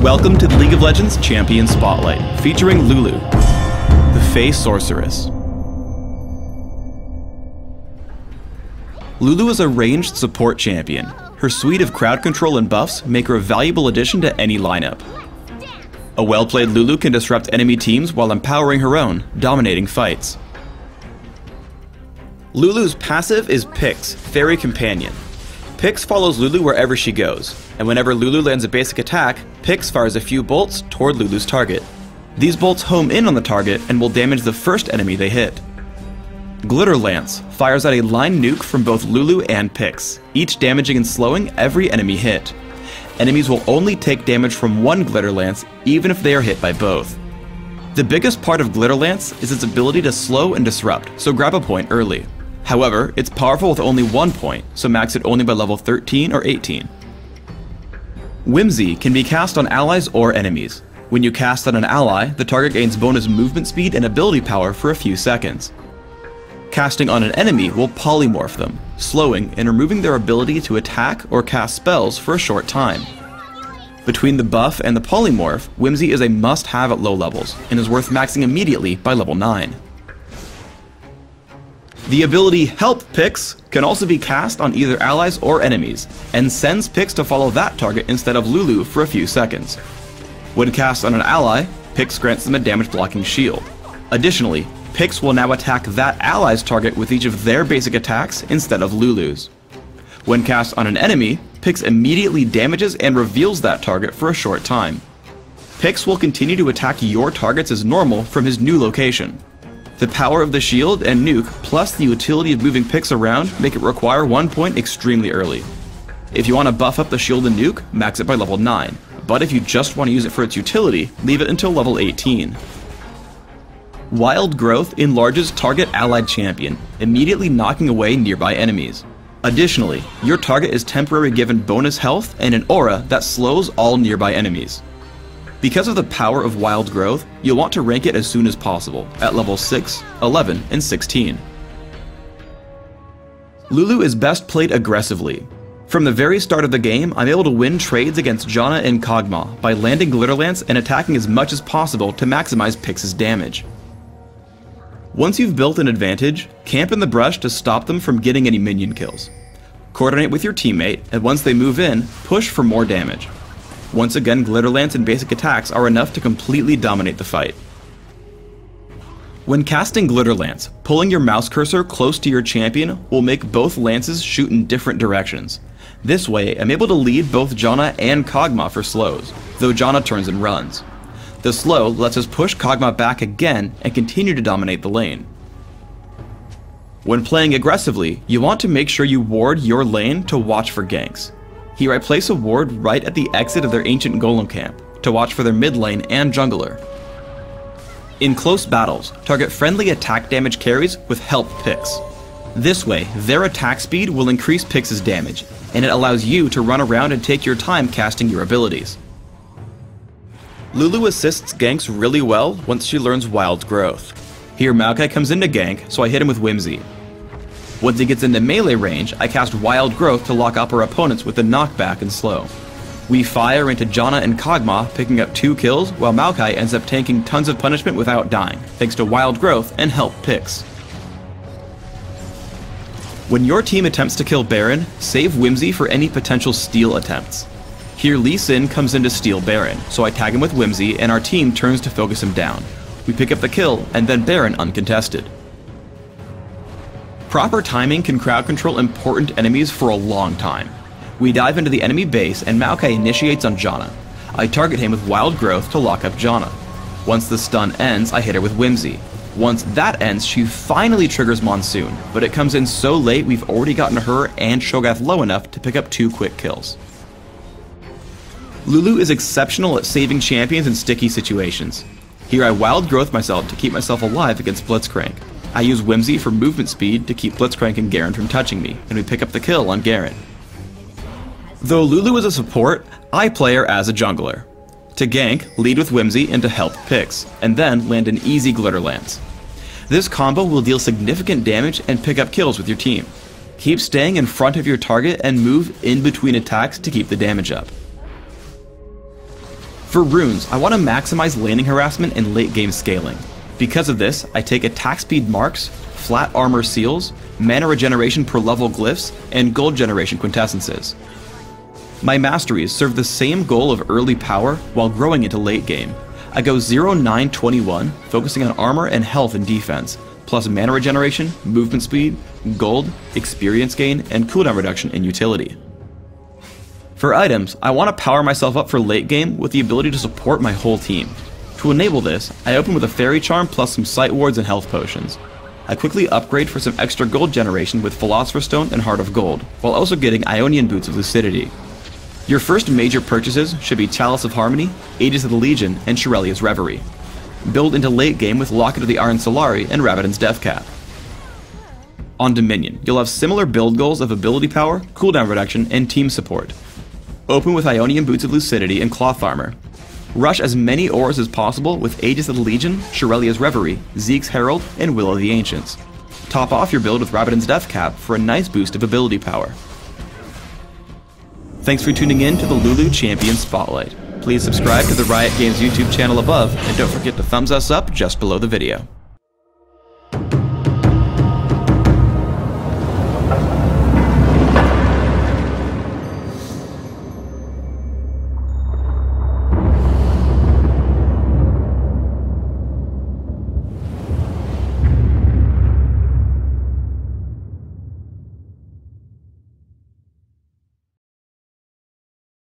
Welcome to the League of Legends Champion Spotlight, featuring Lulu, the Fey Sorceress. Lulu is a ranged support champion. Her suite of crowd control and buffs make her a valuable addition to any lineup. A well-played Lulu can disrupt enemy teams while empowering her own, dominating fights. Lulu's passive is Pix, Fairy Companion. Pix follows Lulu wherever she goes, and whenever Lulu lands a basic attack, Pix fires a few bolts toward Lulu's target. These bolts home in on the target and will damage the first enemy they hit. Glitter Lance fires out a line nuke from both Lulu and Pix, each damaging and slowing every enemy hit. Enemies will only take damage from one Glitter Lance, even if they are hit by both. The biggest part of Glitter Lance is its ability to slow and disrupt, so grab a point early. However, it's powerful with only 1 point, so max it only by level 13 or 18. Whimsy can be cast on allies or enemies. When you cast on an ally, the target gains bonus movement speed and ability power for a few seconds. Casting on an enemy will polymorph them, slowing and removing their ability to attack or cast spells for a short time. Between the buff and the polymorph, Whimsy is a must-have at low levels, and is worth maxing immediately by level 9. The ability Help Pix can also be cast on either allies or enemies, and sends Pix to follow that target instead of Lulu for a few seconds. When cast on an ally, Pix grants them a damage blocking shield. Additionally, Pix will now attack that ally's target with each of their basic attacks instead of Lulu's. When cast on an enemy, Pix immediately damages and reveals that target for a short time. Pix will continue to attack your targets as normal from his new location. The power of the shield and nuke, plus the utility of moving Pix around, make it require 1 point extremely early. If you want to buff up the shield and nuke, max it by level 9, but if you just want to use it for its utility, leave it until level 18. Wild Growth enlarges target allied champion, immediately knocking away nearby enemies. Additionally, your target is temporarily given bonus health and an aura that slows all nearby enemies. Because of the power of Wild Growth, you'll want to rank it as soon as possible, at level 6, 11, and 16. Lulu is best played aggressively. From the very start of the game, I'm able to win trades against Janna and Kog'Maw by landing Glitter Lance and attacking as much as possible to maximize Pix's damage. Once you've built an advantage, camp in the brush to stop them from getting any minion kills. Coordinate with your teammate, and once they move in, push for more damage. Once again, Glitter Lance and basic attacks are enough to completely dominate the fight. When casting Glitter Lance, pulling your mouse cursor close to your champion will make both lances shoot in different directions. This way, I'm able to lead both Janna and Kog'Maw for slows, though Janna turns and runs. The slow lets us push Kog'Maw back again and continue to dominate the lane. When playing aggressively, you want to make sure you ward your lane to watch for ganks. Here I place a ward right at the exit of their ancient golem camp, to watch for their mid lane and jungler. In close battles, target friendly attack damage carries with Help Pix. This way, their attack speed will increase Pix's damage, and it allows you to run around and take your time casting your abilities. Lulu assists ganks really well once she learns Wild Growth. Here Maokai comes into gank, so I hit him with Whimsy. Once he gets into melee range, I cast Wild Growth to lock up our opponents with a knockback and slow. We fire into Janna and Kog'Maw, picking up 2 kills, while Maokai ends up tanking tons of punishment without dying, thanks to Wild Growth and Help Pix. When your team attempts to kill Baron, save Whimsy for any potential steal attempts. Here Lee Sin comes in to steal Baron, so I tag him with Whimsy and our team turns to focus him down. We pick up the kill, and then Baron uncontested. Proper timing can crowd control important enemies for a long time. We dive into the enemy base and Maokai initiates on Janna. I target him with Wild Growth to lock up Janna. Once the stun ends, I hit her with Whimsy. Once that ends, she finally triggers Monsoon, but it comes in so late we've already gotten her and Sho'ghath low enough to pick up 2 quick kills. Lulu is exceptional at saving champions in sticky situations. Here I Wild Growth myself to keep myself alive against Blitzcrank. I use Whimsy for movement speed to keep Blitzcrank and Garen from touching me, and we pick up the kill on Garen. Though Lulu is a support, I play her as a jungler. To gank, lead with Whimsy and to Help Pix, and then land an easy Glitter Lance. This combo will deal significant damage and pick up kills with your team. Keep staying in front of your target and move in between attacks to keep the damage up. For runes, I want to maximize laning harassment and late game scaling. Because of this, I take attack speed marks, flat armor seals, mana regeneration per level glyphs, and gold generation quintessences. My masteries serve the same goal of early power while growing into late game. I go 0-9-21, focusing on armor and health and defense, plus mana regeneration, movement speed, gold, experience gain, and cooldown reduction in utility. For items, I want to power myself up for late game with the ability to support my whole team. To enable this, I open with a fairy charm plus some sight wards and health potions. I quickly upgrade for some extra gold generation with Philosopher's Stone and Heart of Gold, while also getting Ionian Boots of Lucidity. Your first major purchases should be Chalice of Harmony, Aegis of the Legion, and Shirelia's Reverie. Build into late game with Locket of the Iron Solari and Rabadon's Deathcap. On Dominion, you'll have similar build goals of ability power, cooldown reduction, and team support. Open with Ionian Boots of Lucidity and Cloth Armor. Rush as many ores as possible with Aegis of the Legion, Shirelia's Reverie, Zeke's Herald, and Will of the Ancients. Top off your build with Rabadon's Deathcap for a nice boost of ability power. Thanks for tuning in to the Lulu Champion Spotlight. Please subscribe to the Riot Games YouTube channel above, and don't forget to thumbs us up just below the video.